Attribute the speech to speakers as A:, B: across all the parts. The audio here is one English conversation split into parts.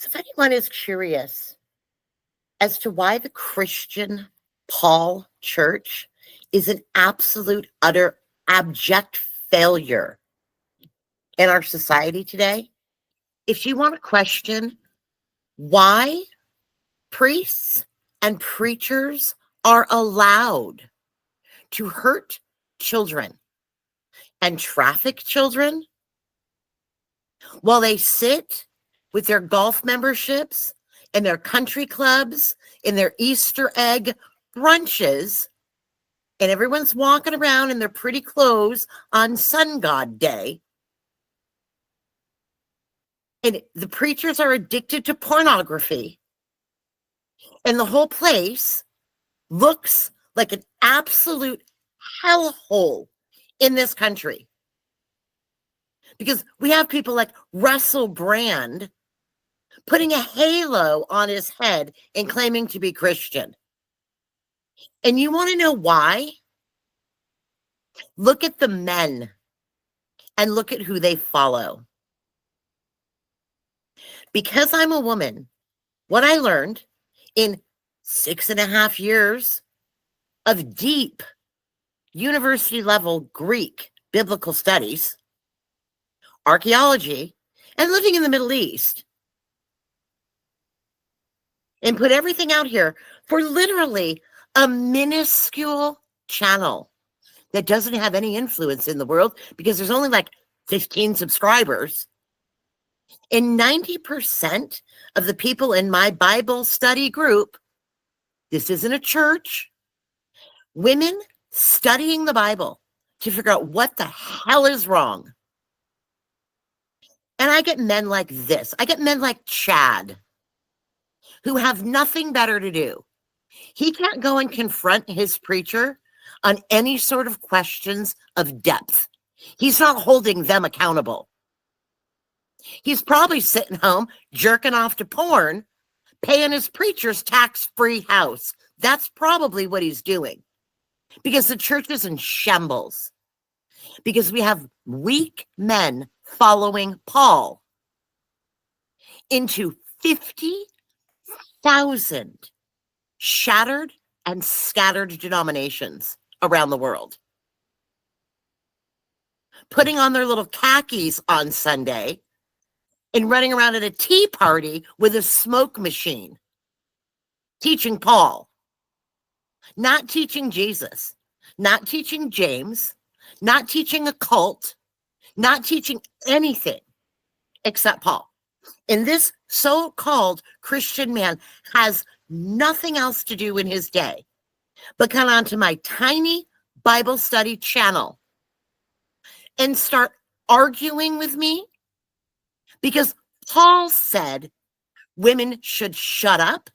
A: So if anyone is curious as to why the Christian Paul Church is an absolute, utter, abject failure in our society today, if you want to question why priests and preachers are allowed to hurt children and traffic children while they sit with their golf memberships and their country clubs and their Easter egg brunches, and everyone's walking around in their pretty clothes on Sun God Day, and the preachers are addicted to pornography, and the whole place looks like an absolute hellhole in this country. Because we have people like Russell Brand putting a halo on his head and claiming to be Christian. And you want to know why? Look at the men and look at who they follow. Because I'm a woman, what I learned in 6.5 years of deep university level Greek biblical studies, archaeology, and living in the Middle East, and put everything out here for literally a minuscule channel that doesn't have any influence in the world because there's only like 15 subscribers. And 90% of the people in my Bible study group, this isn't a church, women studying the Bible to figure out what the hell is wrong. And I get men like this. I get men like Chad, who have nothing better to do. He can't go and confront his preacher on any sort of questions of depth. He's not holding them accountable. He's probably sitting home jerking off to porn, paying his preacher's tax-free house. That's probably what he's doing. Because the church is in shambles. Because we have weak men following Paul into 50,000 shattered and scattered denominations around the world. Putting on their little khakis on Sunday and running around at a tea party with a smoke machine, teaching Paul, not teaching Jesus, not teaching James, not teaching occult, not teaching anything except Paul. And this so-called Christian man has nothing else to do in his day but come onto my tiny Bible study channel and start arguing with me because Paul said women should shut up,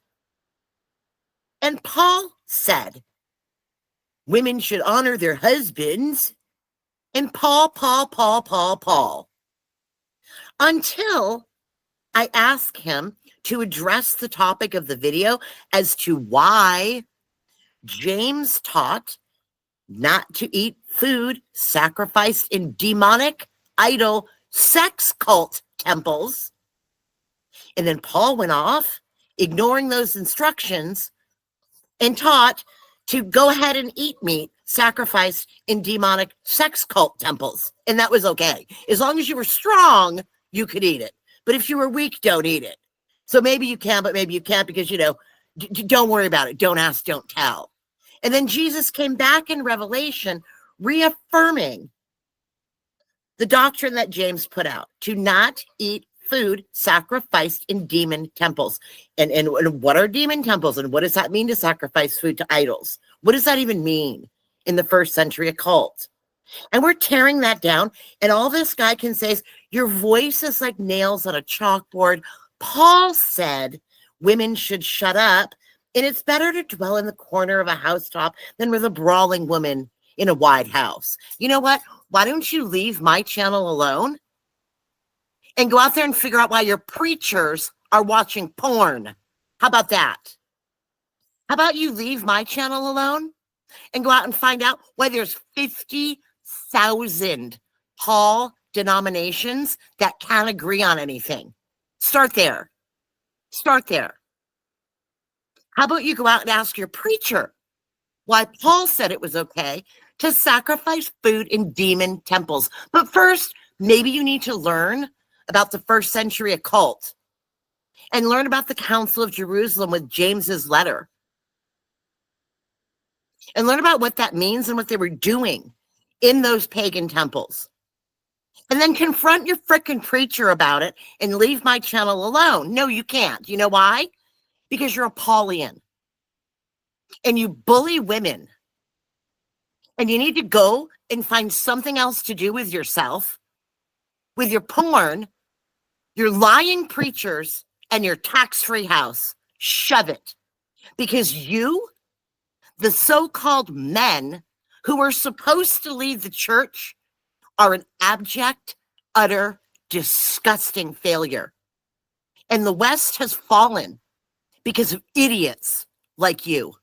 A: and Paul said women should honor their husbands, and Paul. Until I ask him to address the topic of the video as to why James taught not to eat food sacrificed in demonic, idol, sex cult temples. And then Paul went off, ignoring those instructions, and taught to go ahead and eat meat sacrificed in demonic sex cult temples. And that was okay. As long as you were strong, you could eat it. But if you were weak, don't eat it. So maybe you can, but maybe you can't because, don't worry about it. Don't ask, don't tell. And then Jesus came back in Revelation reaffirming the doctrine that James put out to not eat food sacrificed in demon temples. And what are demon temples? And what does that mean to sacrifice food to idols? What does that even mean in the first century occult? And we're tearing that down. And all this guy can say is, your voice is like nails on a chalkboard. Paul said women should shut up. And it's better to dwell in the corner of a housetop than with a brawling woman in a wide house. You know what? Why don't you leave my channel alone and go out there and figure out why your preachers are watching porn? How about that? How about you leave my channel alone and go out and find out why there's 50,000 Paul denominations that can't agree on anything? Start there. Start there. How about you go out and ask your preacher why Paul said it was okay to sacrifice food in demon temples? But first, maybe you need to learn about the first century occult and learn about the Council of Jerusalem with James's letter and learn about what that means and what they were doing in those pagan temples. And then confront your frickin' preacher about it and leave my channel alone. No, you can't. You know why? Because you're a Paulian and you bully women. And you need to go and find something else to do with yourself, with your porn, your lying preachers, and your tax-free house. Shove it. Because you, the so-called men who are supposed to lead the church, are an abject, utter, disgusting failure. And the West has fallen because of idiots like you.